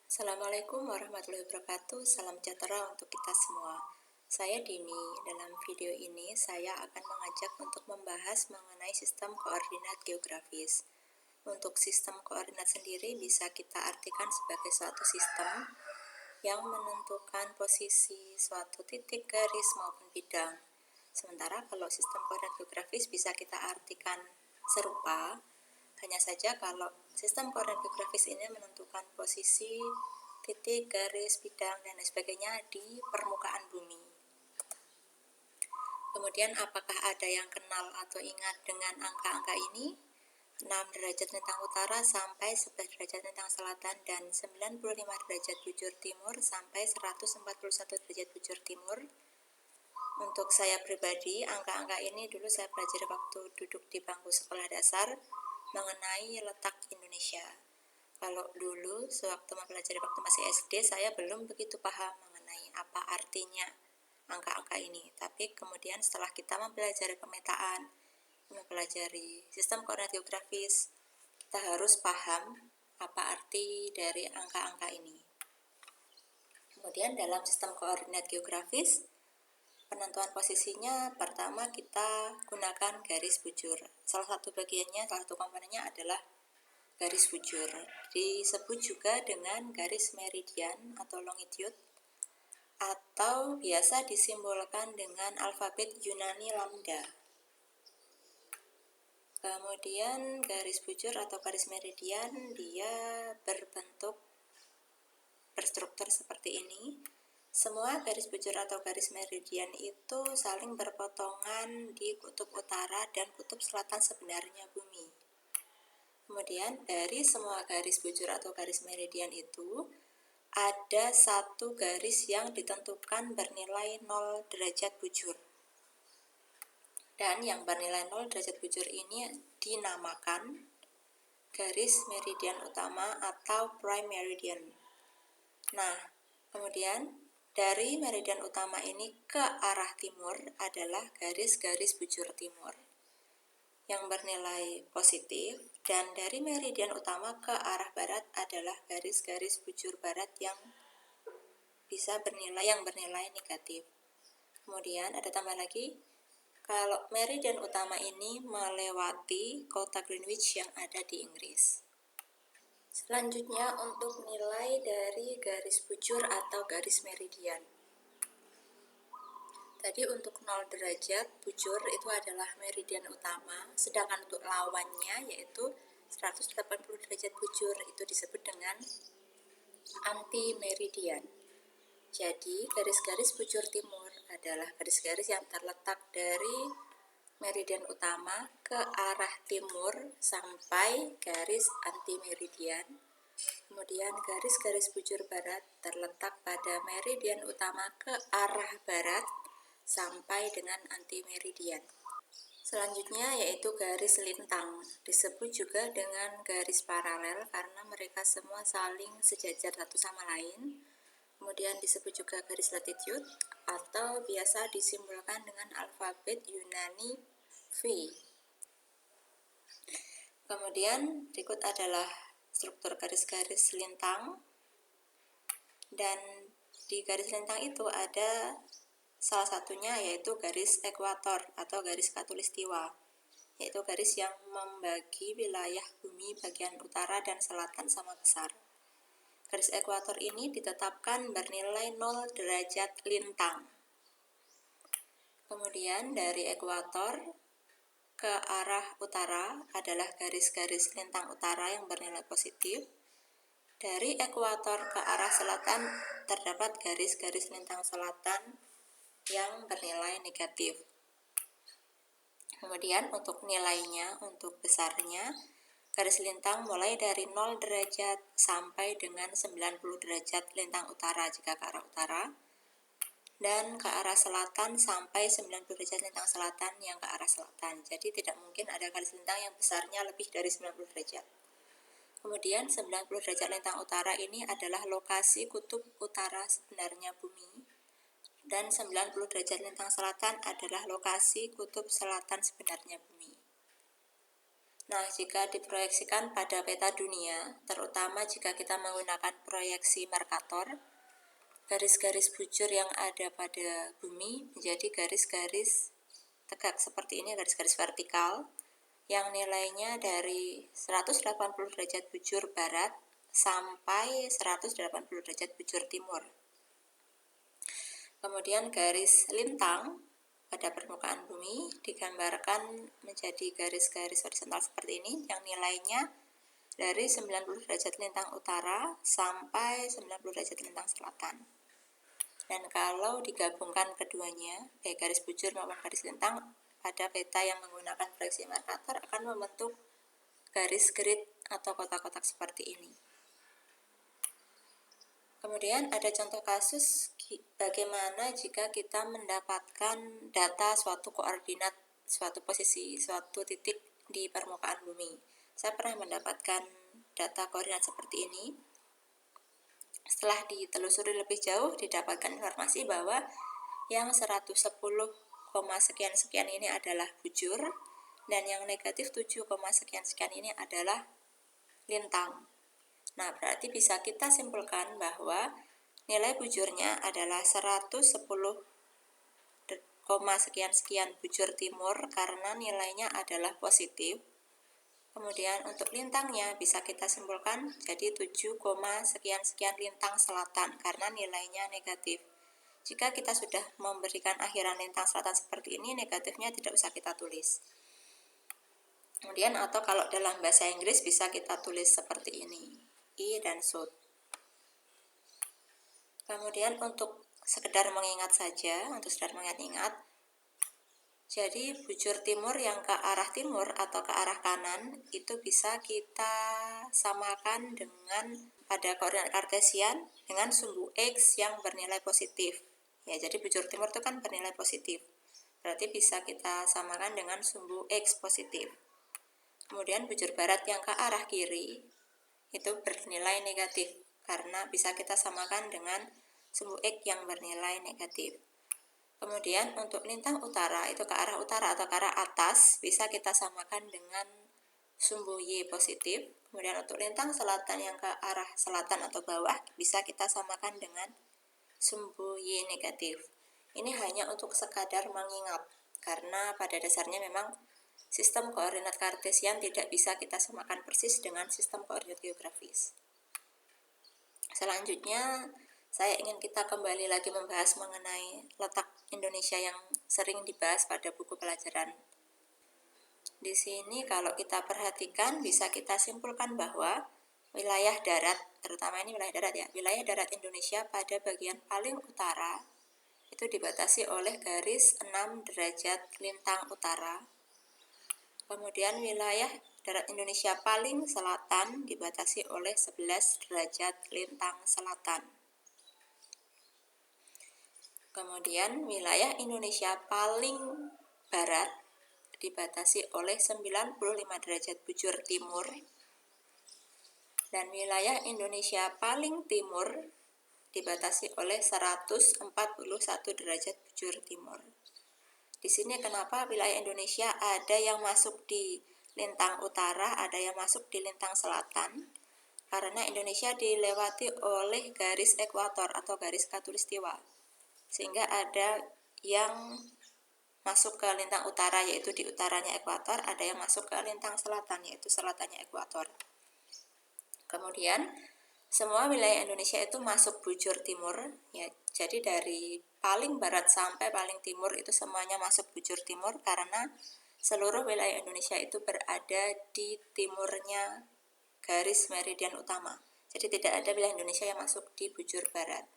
Assalamualaikum warahmatullahi wabarakatuh. Salam sejahtera untuk kita semua. Saya Dini. Dalam video ini saya akan mengajak untuk membahas mengenai sistem koordinat geografis. Untuk sistem koordinat sendiri bisa kita artikan sebagai suatu sistem yang menentukan posisi suatu titik, garis maupun bidang. Sementara kalau sistem koordinat geografis bisa kita artikan serupa. Hanya saja kalau sistem koordinat geografis ini menentukan posisi titik, garis, bidang, dan lain sebagainya di permukaan bumi. Kemudian apakah ada yang kenal atau ingat dengan angka-angka ini? 6 derajat lintang utara sampai 11 derajat lintang selatan dan 95 derajat bujur timur sampai 141 derajat bujur timur. Untuk saya pribadi, angka-angka ini dulu saya pelajari waktu duduk di bangku sekolah dasar mengenai letak Indonesia. Kalau dulu sewaktu mempelajari waktu masih SD, saya belum begitu paham mengenai apa artinya angka-angka ini. Tapi kemudian setelah kita mempelajari pemetaan, mempelajari sistem koordinat geografis, kita harus paham apa arti dari angka-angka ini. Kemudian dalam sistem koordinat geografis, penentuan posisinya pertama kita gunakan garis bujur. Salah satu bagiannya, salah satu komponennya adalah garis bujur. Disebut juga dengan garis meridian atau longitude, atau biasa disimbolkan dengan alfabet Yunani lambda. Kemudian garis bujur atau garis meridian dia berstruktur seperti ini. Semua garis bujur atau garis meridian itu saling berpotongan di kutub utara dan kutub selatan sebenarnya bumi. Kemudian dari semua garis bujur atau garis meridian itu ada satu garis yang ditentukan bernilai 0 derajat bujur. Dan yang bernilai 0 derajat bujur ini dinamakan garis meridian utama atau prime meridian. Nah, kemudian dari meridian utama ini ke arah timur adalah garis-garis bujur timur yang bernilai positif, dan dari meridian utama ke arah barat adalah garis-garis bujur barat yang bernilai negatif. Kemudian ada tambah lagi, kalau meridian utama ini melewati kota Greenwich yang ada di Inggris. Selanjutnya untuk nilai dari garis bujur atau garis meridian. Tadi untuk 0 derajat bujur itu adalah meridian utama, sedangkan untuk lawannya yaitu 180 derajat bujur itu disebut dengan anti-meridian. Jadi garis-garis bujur timur adalah garis-garis yang terletak dari meridian utama ke arah timur sampai garis anti-meridian. Kemudian garis-garis bujur barat terletak pada meridian utama ke arah barat sampai dengan anti-meridian. Selanjutnya yaitu garis lintang, disebut juga dengan garis paralel karena mereka semua saling sejajar satu sama lain. Kemudian disebut juga garis latitude atau biasa disimbolkan dengan alfabet Yunani V. Kemudian berikut adalah struktur garis-garis lintang, dan di garis lintang itu ada salah satunya yaitu garis ekuator atau garis khatulistiwa, yaitu garis yang membagi wilayah bumi bagian utara dan selatan sama besar. Garis ekuator ini ditetapkan bernilai 0 derajat lintang. Kemudian dari ekuator ke arah utara adalah garis-garis lintang utara yang bernilai positif. Dari ekuator ke arah selatan terdapat garis-garis lintang selatan yang bernilai negatif. Kemudian untuk nilainya, untuk besarnya, garis lintang mulai dari 0 derajat sampai dengan 90 derajat lintang utara jika ke arah utara, dan ke arah selatan sampai 90 derajat lintang selatan yang ke arah selatan. Jadi tidak mungkin ada garis lintang yang besarnya lebih dari 90 derajat. Kemudian 90 derajat lintang utara ini adalah lokasi kutub utara sebenarnya bumi, dan 90 derajat lintang selatan adalah lokasi kutub selatan sebenarnya bumi. Nah, jika diproyeksikan pada peta dunia, terutama jika kita menggunakan proyeksi Mercator, garis-garis bujur yang ada pada bumi menjadi garis-garis tegak seperti ini, garis-garis vertikal, yang nilainya dari 180 derajat bujur barat sampai 180 derajat bujur timur. Kemudian garis lintang pada permukaan bumi digambarkan menjadi garis-garis horizontal seperti ini yang nilainya dari 90 derajat lintang utara sampai 90 derajat lintang selatan. Dan kalau digabungkan keduanya, baik garis bujur maupun garis lintang, pada peta yang menggunakan proyeksi Mercator akan membentuk garis grid atau kotak-kotak seperti ini. Kemudian ada contoh kasus bagaimana jika kita mendapatkan data suatu koordinat, suatu posisi, suatu titik di permukaan bumi. Saya pernah mendapatkan data koordinat seperti ini. Setelah ditelusuri lebih jauh, didapatkan informasi bahwa yang 110, sekian-sekian ini adalah bujur, dan yang negatif 7, sekian-sekian ini adalah lintang. Nah, berarti bisa kita simpulkan bahwa nilai bujurnya adalah 110, sekian-sekian bujur timur karena nilainya adalah positif. Kemudian untuk lintangnya bisa kita simpulkan jadi 7, sekian-sekian lintang selatan karena nilainya negatif. Jika kita sudah memberikan akhiran lintang selatan seperti ini, negatifnya tidak usah kita tulis. Kemudian atau kalau dalam bahasa Inggris bisa kita tulis seperti ini, I dan SUD. Kemudian untuk sekedar mengingat saja, jadi bujur timur yang ke arah timur atau ke arah kanan itu bisa kita samakan dengan pada koordinat kartesian dengan sumbu X yang bernilai positif. Ya, jadi bujur timur itu kan bernilai positif. Berarti bisa kita samakan dengan sumbu X positif. Kemudian bujur barat yang ke arah kiri itu bernilai negatif karena bisa kita samakan dengan sumbu X yang bernilai negatif. Kemudian untuk lintang utara itu ke arah utara atau ke arah atas bisa kita samakan dengan sumbu Y positif. Kemudian untuk lintang selatan yang ke arah selatan atau bawah bisa kita samakan dengan sumbu Y negatif. Ini hanya untuk sekadar mengingat karena pada dasarnya memang sistem koordinat kartesian tidak bisa kita samakan persis dengan sistem koordinat geografis. Selanjutnya saya ingin kita kembali lagi membahas mengenai letak Indonesia yang sering dibahas pada buku pelajaran. Di sini kalau kita perhatikan bisa kita simpulkan bahwa wilayah darat, terutama ini wilayah darat ya, wilayah darat Indonesia pada bagian paling utara itu dibatasi oleh garis 6 derajat lintang utara. Kemudian wilayah darat Indonesia paling selatan dibatasi oleh 11 derajat lintang selatan. Kemudian wilayah Indonesia paling barat dibatasi oleh 95 derajat bujur timur. Dan wilayah Indonesia paling timur dibatasi oleh 141 derajat bujur timur. Di sini kenapa wilayah Indonesia ada yang masuk di lintang utara, ada yang masuk di lintang selatan? Karena Indonesia dilewati oleh garis ekuator atau garis khatulistiwa. Sehingga ada yang masuk ke lintang utara yaitu di utaranya ekuator, ada yang masuk ke lintang selatan yaitu selatannya ekuator. Kemudian semua wilayah Indonesia itu masuk bujur timur ya. Jadi dari paling barat sampai paling timur itu semuanya masuk bujur timur karena seluruh wilayah Indonesia itu berada di timurnya garis meridian utama. Jadi tidak ada wilayah Indonesia yang masuk di bujur barat.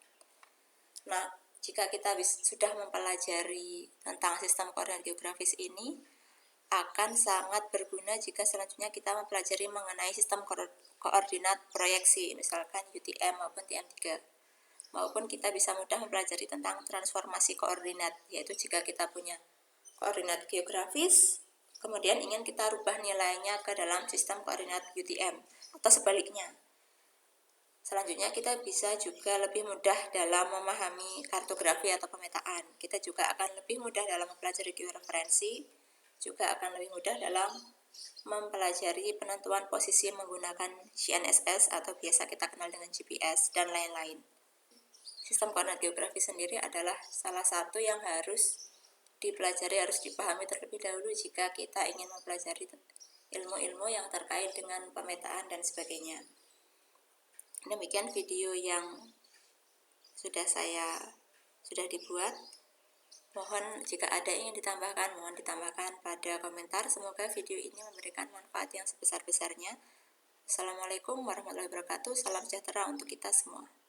Nah, jika kita sudah mempelajari tentang sistem koordinat geografis ini, akan sangat berguna jika selanjutnya kita mempelajari mengenai sistem koordinat proyeksi, misalkan UTM maupun TM3. Maupun kita bisa mudah mempelajari tentang transformasi koordinat, yaitu jika kita punya koordinat geografis, kemudian ingin kita rubah nilainya ke dalam sistem koordinat UTM, atau sebaliknya. Selanjutnya kita bisa juga lebih mudah dalam memahami kartografi atau pemetaan. Kita juga akan lebih mudah dalam mempelajari georeferensi, juga akan lebih mudah dalam mempelajari penentuan posisi menggunakan GNSS atau biasa kita kenal dengan GPS dan lain-lain. Sistem koordinat geografi sendiri adalah salah satu yang harus dipelajari, harus dipahami terlebih dahulu jika kita ingin mempelajari ilmu-ilmu yang terkait dengan pemetaan dan sebagainya. Demikian video yang sudah dibuat. Mohon jika ada ingin ditambahkan, mohon ditambahkan pada komentar. Semoga video ini memberikan manfaat yang sebesar-besarnya. Assalamualaikum warahmatullahi wabarakatuh. Salam sejahtera untuk kita semua.